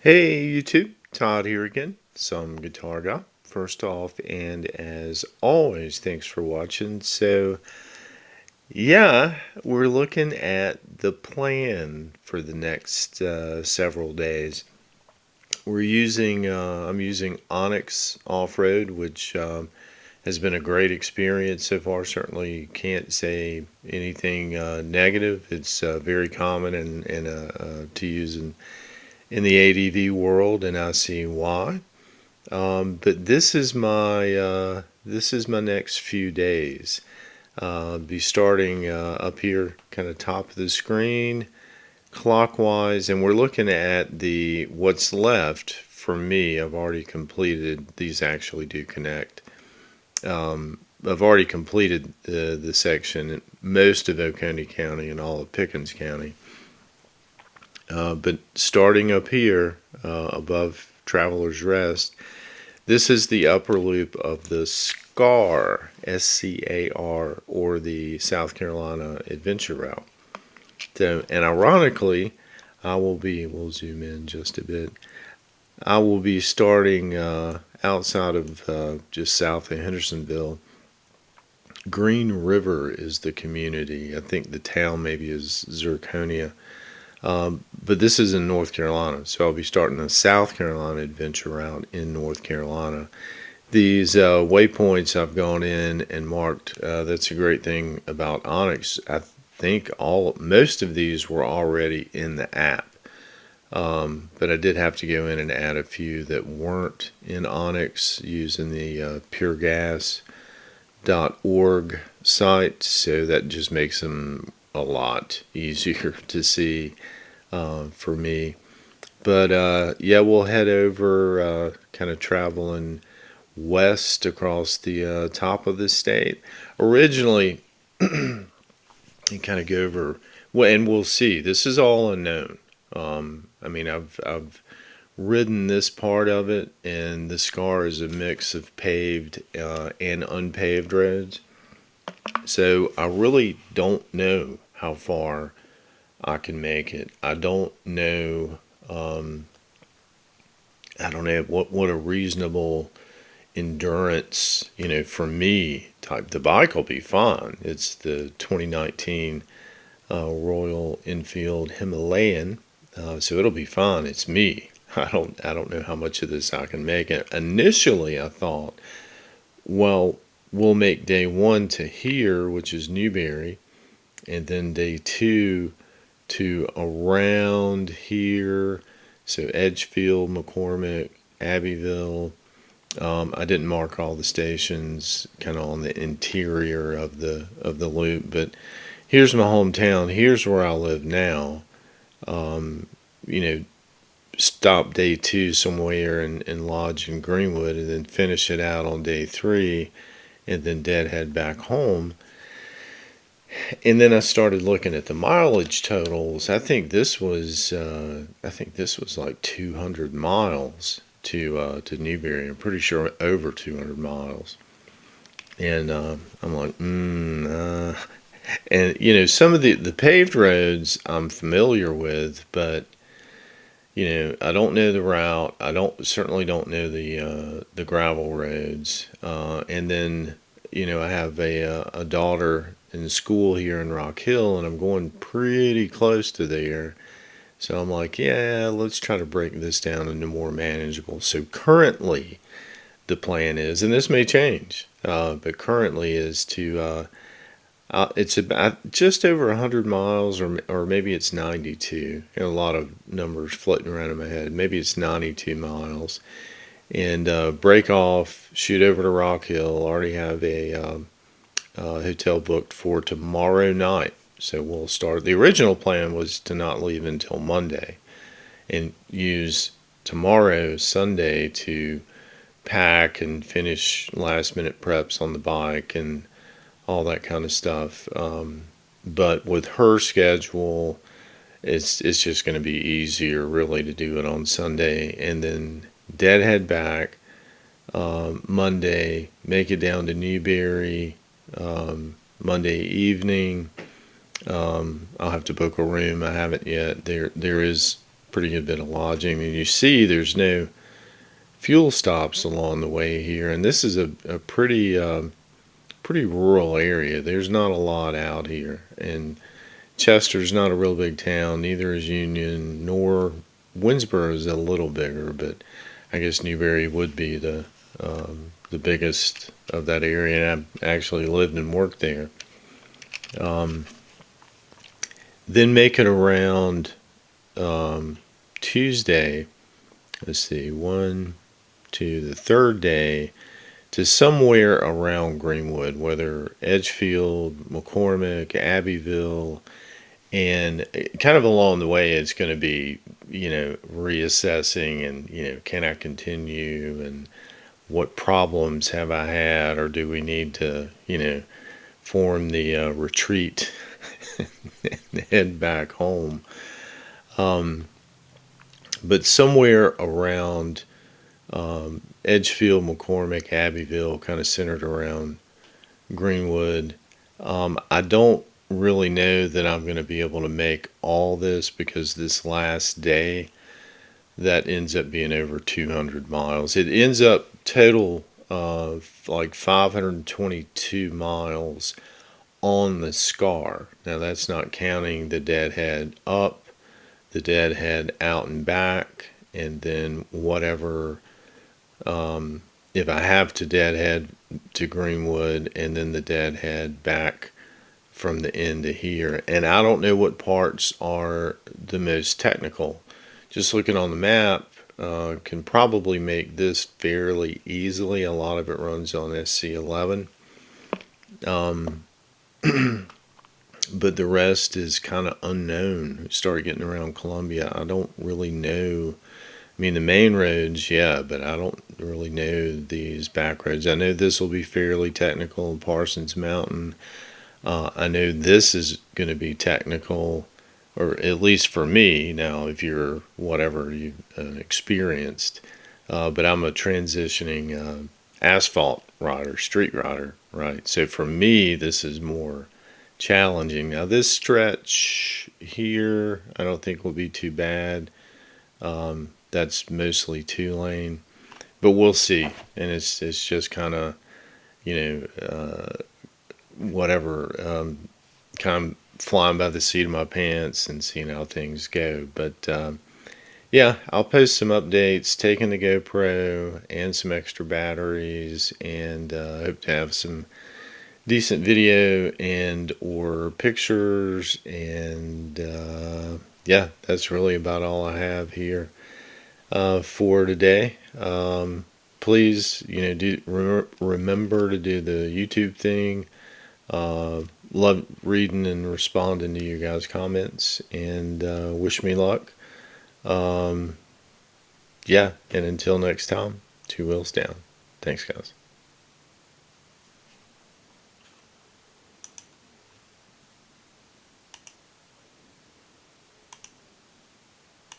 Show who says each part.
Speaker 1: Hey YouTube, Todd here again, some guitar guy. First off, and as always, thanks for watching. Yeah, we're looking at the plan for the next several days. I'm using Onyx Off-Road, which has been a great experience so far. Certainly can't say anything negative. It's very common to use in the ADV world, and I see why. But this is my next few days. Be starting up here, kind of top of the screen, clockwise, and we're looking at the what's left for me. I've already completed these. Actually, do connect. I've already completed the section, most of Oconee County and all of Pickens County. But starting up here above Traveler's Rest, this is the upper loop of the SCAR, SCAR, or the South Carolina Adventure Route. So, and ironically, we'll zoom in just a bit. I will be starting outside of just south of Hendersonville. Green River is the community. I think the town maybe is Zirconia. But this is in North Carolina, so I'll be starting the South Carolina Adventure Route in North Carolina. These waypoints I've gone in and marked. That's a great thing about Onyx. I think most of these were already in the app, but I did have to go in and add a few that weren't in Onyx using the puregas.org site. So that just makes them a lot easier to see for me. But yeah, we'll head over, kind of traveling west across the top of the state. Originally, you kind of go over, well, and we'll see. This is all unknown. I mean, I've ridden this part of it, and the SCAR is a mix of paved and unpaved roads. So I really don't know how far I can make it. I don't know. I don't know what a reasonable endurance, for me type. The bike will be fine. It's the 2019 Royal Enfield Himalayan, so it'll be fine. It's me. I don't know how much of this I can make. It initially, I thought, well, we'll make day one to here, which is Newberry, and then day two to around here. So Edgefield, McCormick, Abbeville. I didn't mark all the stations kind of on the interior of the loop, but here's my hometown. Here's where I live now. You know, stop day two somewhere and lodge in Greenwood, and then finish it out on day three, and then deadhead back home. And then I started looking at the mileage totals. I think this was like 200 miles to Newberry. I'm pretty sure over 200 miles. And I'm like, and some of the paved roads I'm familiar with, but I don't know the route. Certainly don't know the gravel roads. And then I have a daughter in school here in Rock Hill, and I'm going pretty close to there. So I'm like, yeah, let's try to break this down into more manageable. So currently, the plan is, and this may change, but currently is it's about just over 100 miles, or maybe it's 92. A lot of numbers floating around in my head. Maybe it's 92 miles. And break off, shoot over to Rock Hill. Already have a hotel booked for tomorrow night. So we'll start. The original plan was to not leave until Monday and use tomorrow, Sunday, to pack and finish last minute preps on the bike and all that kind of stuff. But with her schedule, it's just going to be easier really to do it on Sunday, and then deadhead back Monday, make it down to Newberry Monday evening. I'll have to book a room. I haven't yet. There is pretty good bit of lodging. And you see there's no fuel stops along the way here, and this is a pretty rural area. There's not a lot out here, and Chester's not a real big town. Neither is Union, nor Winsboro is a little bigger, but I guess Newberry would be the biggest of that area. And I actually lived and worked there. Then make it around Tuesday. Let's see, one, two, the third day to somewhere around Greenwood, whether Edgefield, McCormick, Abbeville, and kind of along the way, it's going to be, reassessing and, can I continue, and what problems have I had, or do we need to, form the retreat and head back home. But somewhere around Edgefield, McCormick, Abbeville, kind of centered around Greenwood. I don't really know that I'm going to be able to make all this, because this last day, that ends up being over 200 miles. It ends up total like 522 miles on the scar. Now that's not counting the deadhead up, the deadhead out and back, and then whatever, if I have to deadhead to Greenwood, and then the deadhead back from the end to here. And I don't know what parts are the most technical. Just looking on the map, can probably make this fairly easily. A lot of it runs on SC11. But the rest is kind of unknown. Start getting around Columbia, I don't really know. I mean, the main roads, yeah, but I don't really know these back roads. I know this will be fairly technical, Parsons Mountain. I know this is going to be technical, or at least for me. Now, if you're whatever you experienced, but I'm a transitioning asphalt rider, street rider, right? So for me, this is more challenging. Now, this stretch here, I don't think will be too bad. That's mostly 2-lane, but we'll see. And it's just kind of, whatever, kind of flying by the seat of my pants and seeing how things go. But yeah, I'll post some updates, taking the GoPro and some extra batteries, and hope to have some decent video and or pictures. And yeah, that's really about all I have here for today. Please, remember to do the YouTube thing. Love reading and responding to you guys' comments, and wish me luck. Yeah, and until next time, 2 wheels down. Thanks, guys.